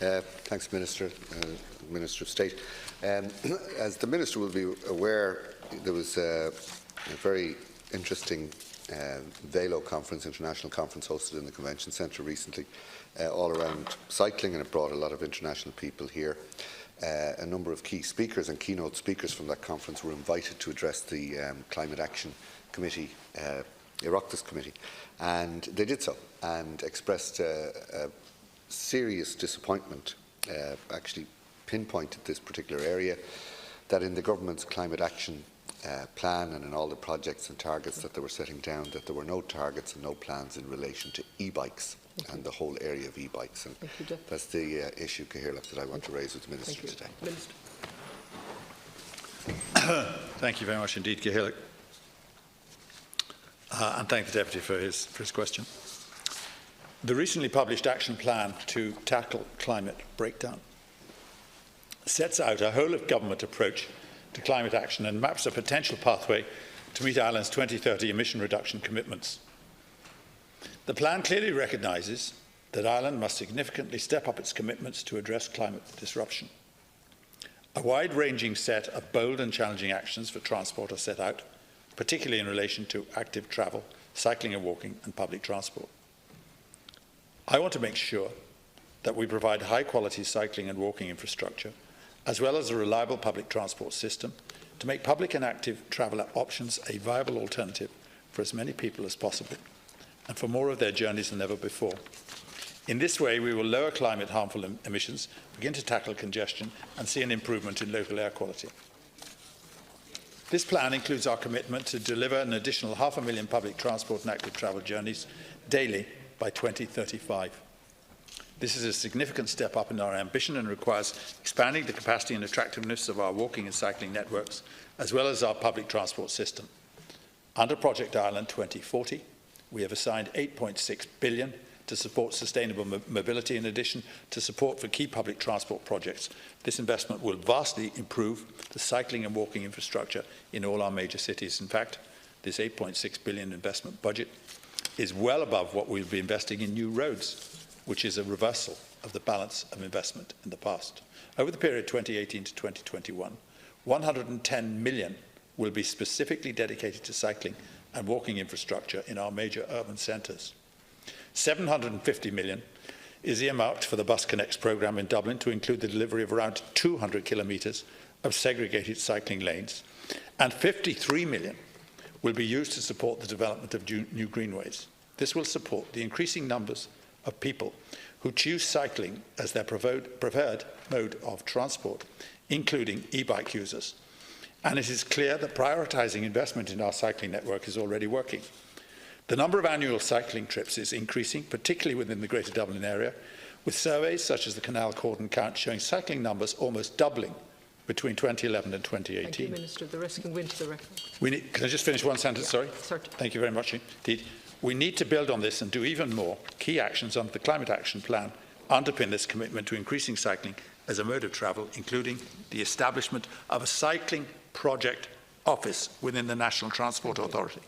Thanks, Minister, Minister of State. As the Minister will be aware, there was a very interesting VELO conference, international conference hosted in the Convention Centre recently, all around cycling, and it brought a lot of international people here. A number of key speakers and keynote speakers from that conference were invited to address the Climate Action Committee, Oireachtas Committee, and they did so and expressed a serious disappointment, actually pinpointed this particular area, that in the government's climate action plan and in all the projects and targets that they were setting down, that there were no targets and no plans in relation to e-bikes and the whole area of e-bikes. And that's the issue, Cahirlock, that I want to raise with the Minister today. Minister. Thank you very much indeed, Cahirlock. And thank the Deputy for his question. The recently published action plan to tackle climate breakdown sets out a whole-of-government approach to climate action and maps a potential pathway to meet Ireland's 2030 emission reduction commitments. The plan clearly recognises that Ireland must significantly step up its commitments to address climate disruption. A wide-ranging set of bold and challenging actions for transport are set out, particularly in relation to active travel, cycling and walking, and public transport. I want to make sure that we provide high-quality cycling and walking infrastructure, as well as a reliable public transport system, to make public and active travel options a viable alternative for as many people as possible, and for more of their journeys than ever before. In this way, we will lower climate harmful emissions, begin to tackle congestion, and see an improvement in local air quality. This plan includes our commitment to deliver an additional 500,000 public transport and active travel journeys daily by 2035. This is a significant step up in our ambition and requires expanding the capacity and attractiveness of our walking and cycling networks, as well as our public transport system. Under Project Ireland 2040, we have assigned €8.6 billion to support sustainable mobility, in addition to support for key public transport projects. This investment will vastly improve the cycling and walking infrastructure in all our major cities. In fact, this €8.6 billion investment budget is well above what we'll be investing in new roads, which is a reversal of the balance of investment in the past. Over the period 2018 to 2021, 110 million will be specifically dedicated to cycling and walking infrastructure in our major urban centres. 750 million is earmarked for the Bus Connects programme in Dublin to include the delivery of around 200 kilometres of segregated cycling lanes, and 53 million will be used to support the development of new greenways. This will support the increasing numbers of people who choose cycling as their preferred mode of transport, including e-bike users. And it is clear that prioritising investment in our cycling network is already working. The number of annual cycling trips is increasing, particularly within the Greater Dublin area, with surveys such as the Canal Cordon Count showing cycling numbers almost doubling between 2011 and 2018. Thank you, Minister. The rest can go into the record. Can I just finish one sentence? Sorry. Certainly. Thank you very much indeed. We need to build on this and do even more. Key actions under the Climate Action Plan underpin this commitment to increasing cycling as a mode of travel, including the establishment of a cycling project office within the National Transport Authority.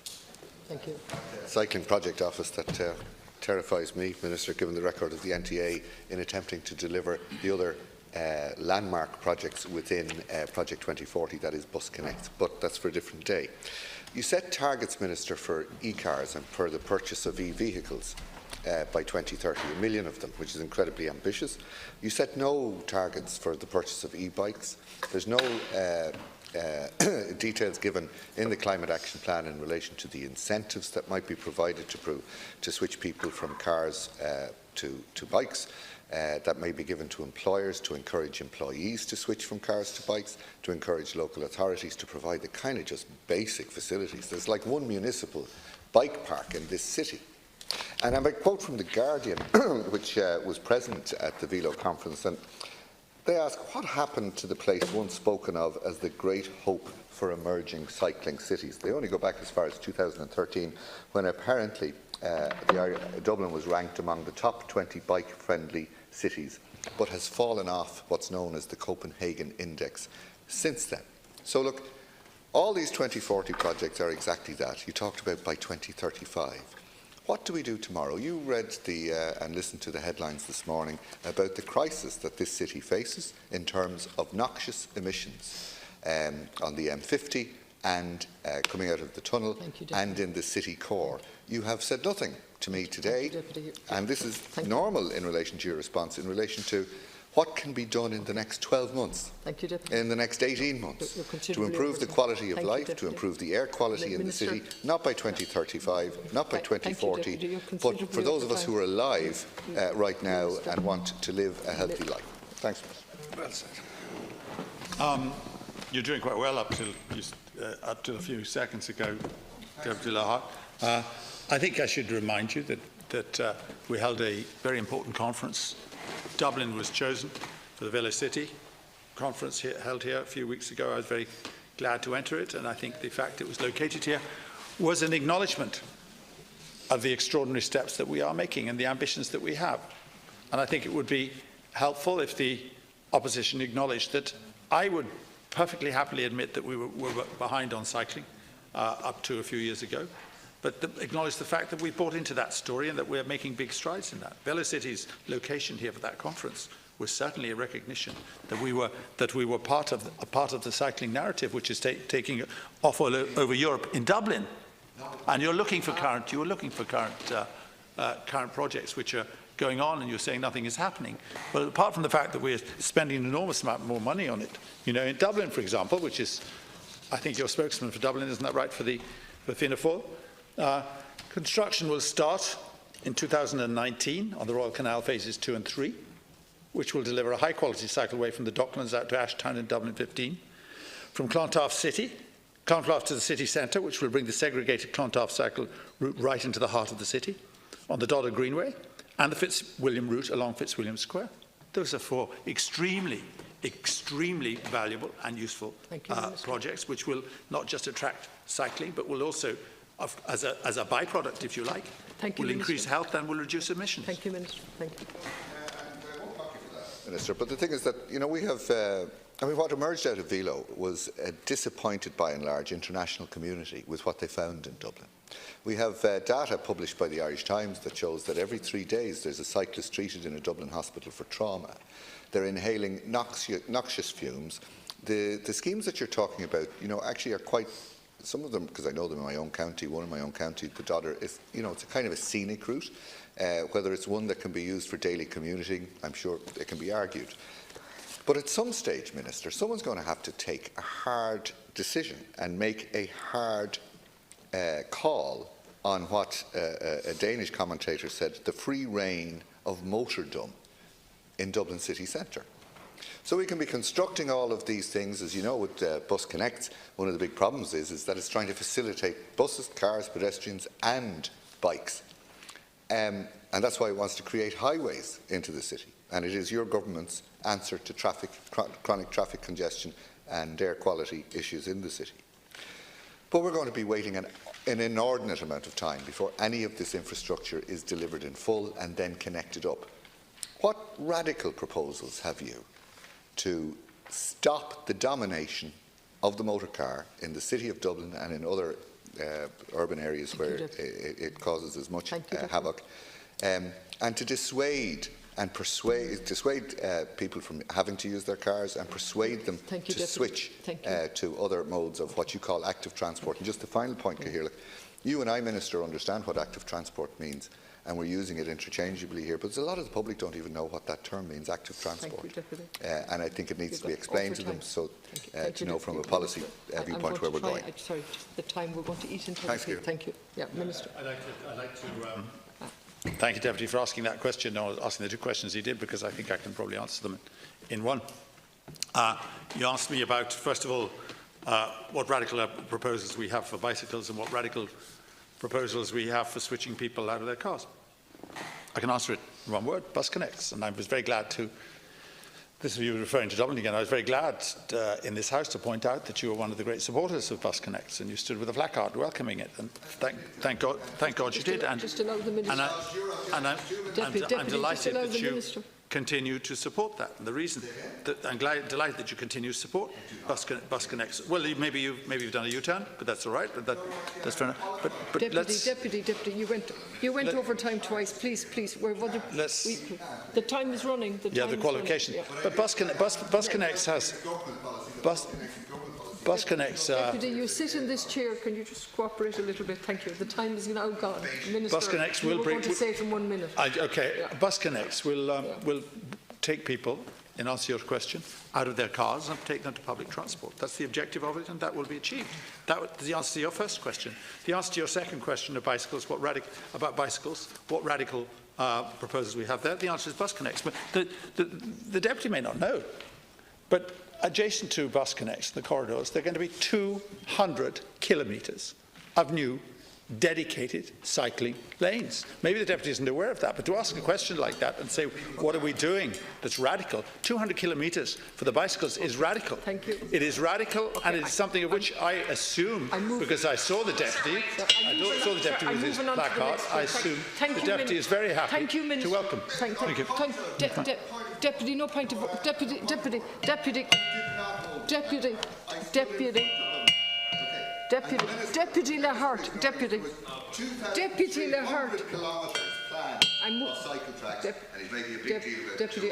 Thank you. Cycling project office that terrifies me, Minister, given the record of the NTA in attempting to deliver the other landmark projects within Project 2040, that is Bus Connect, but that's for a different day. You set targets, Minister, for e-cars and for the purchase of e-vehicles by 2030, 1 million of them, which is incredibly ambitious. You set no targets for the purchase of e-bikes. There's no details given in the Climate Action Plan in relation to the incentives that might be provided to switch people from cars to bikes. That may be given to employers to encourage employees to switch from cars to bikes, to encourage local authorities to provide the kind of just basic facilities. There's like one municipal bike park in this city. And I might quote from The Guardian, which was present at the VELO conference, and they ask, what happened to the place once spoken of as the great hope for emerging cycling cities? They only go back as far as 2013, when apparently Dublin was ranked among the top 20 bike-friendly cities, but has fallen off what's known as the Copenhagen Index since then. So look, all these 2040 projects are exactly that. You talked about by 2035. What do we do tomorrow? You read and listened to the headlines this morning about the crisis that this city faces in terms of noxious emissions on the M50 and coming out of the tunnel and in the city core. You have said nothing to me today, and this is normal in relation to your response, in relation to what can be done in the next 12 months, in the next 18 months, to improve the quality of life, to improve the air quality in the city, not by 2035, not by 2040, but for those of us who are alive right now and want to live a healthy life. Thanks, Mr. Well said. You're doing quite well up till a few seconds ago, Deputy Lahart. I think I should remind you that we held a very important conference. Dublin was chosen for the Villa City conference held here a few weeks ago. I was very glad to enter it, and I think the fact it was located here was an acknowledgement of the extraordinary steps that we are making and the ambitions that we have. And I think it would be helpful if the opposition acknowledged that I would perfectly happily admit that we were behind on cycling up to a few years ago, but acknowledge the fact that we bought into that story and that we're making big strides in that. Villa City's location here for that conference was certainly a recognition that we were part of the cycling narrative, which is taking off all over Europe in Dublin. And you were looking for current projects which are going on, and you're saying nothing is happening. Well, apart from the fact that we're spending an enormous amount more money on it, you know, in Dublin, for example, which is, I think you're spokesman for Dublin, isn't that right, for Fianna Fáil? Construction will start in 2019 on the Royal Canal phases 2 and 3, which will deliver a high-quality cycleway from the Docklands out to Ashtown in Dublin 15, from Clontarf to the city centre, which will bring the segregated Clontarf cycle route right into the heart of the city, on the Dodder Greenway, and the Fitzwilliam route along Fitzwilliam Square. Those are four extremely valuable and useful projects, which will not just attract cycling, but will also, as a byproduct, if you like, will increase health and will reduce emissions. Thank you, Minister. Thank you. Minister, but the thing is that, you know, we have, what emerged out of Velo was a disappointed, by and large, international community with what they found in Dublin. We have data published by the Irish Times that shows that every 3 days there's a cyclist treated in a Dublin hospital for trauma. They're inhaling noxious fumes. The schemes that you're talking about, you know, actually are quite, some of them, because I know them in my own county, one in my own county, the Dodder, is, you know, it's a kind of a scenic route. Whether it's one that can be used for daily commuting, I'm sure it can be argued. But at some stage, Minister, someone's going to have to take a hard decision and make a hard call on what a Danish commentator said, the free reign of motordom in Dublin city centre. So we can be constructing all of these things, as you know, with Bus Connect. One of the big problems is that it's trying to facilitate buses, cars, pedestrians and bikes. And that's why it wants to create highways into the city. And it is your government's answer to chronic traffic congestion and air quality issues in the city. But we're going to be waiting an inordinate amount of time before any of this infrastructure is delivered in full and then connected up. What radical proposals have you to stop the domination of the motor car in the city of Dublin and in other urban areas where it causes as much havoc, and to dissuade people from having to use their cars and persuade them to switch to other modes of what you call active transport? And just the final point, Cahir, you and I, Minister, understand what active transport means, and we're using it interchangeably here, but a lot of the public don't even know what that term means, active transport. And I think it needs to be explained to them so to know from a policy viewpoint where we're going. Sorry, the time we're going to eat into. Thanks, thank you. Yeah, Minister. I'd like to thank you, Deputy, for asking that question, or asking the two questions he did, because I think I can probably answer them in one. You asked me about, first of all, what radical proposals we have for bicycles and what radical proposals we have for switching people out of their cars. I can answer it in one word: Bus Connects. And I was very glad to, this is you referring to Dublin again, I was very glad in this House to point out that you were one of the great supporters of Bus Connects, and you stood with a placard welcoming it, and thank God you did. And, just allow the Minister. I'm delighted that you continue to support that. And the reason that I'm delighted that you continue to support Bus Connects. Well, maybe you've done a U-turn, but that's all right. But that's fair enough. But Deputy, you went over time twice. Please, the time is running. The qualification. Yeah. But Bus Connects has Bus Connects. Deputy, you sit in this chair. Can you just cooperate a little bit? Thank you. The time is now gone. Minister, Bus Connects you will were bring. going to say it in 1 minute. Okay. Yeah. Bus Connects will take people, in answer to your question, out of their cars and take them to public transport. That's the objective of it, and that will be achieved. That was the answer to your first question. The answer to your second question of bicycles, what radical proposals we have there. The answer is Bus Connects. But the Deputy may not know, but adjacent to Bus Connects, the corridors, there are going to be 200 kilometres of new dedicated cycling lanes. Maybe the Deputy isn't aware of that, but to ask a question like that and say, what are we doing that's radical? 200 kilometres for the bicycles is radical. Thank you. It is radical, Okay, and it is something of which I assume, because I saw the Deputy, with his placard, I assume the Deputy is very happy to welcome. Thank you. Deputy, no point of Deputy Lahart, Deputy Lahart. Cycle tracks, and he's making a big deal about it. Deputy,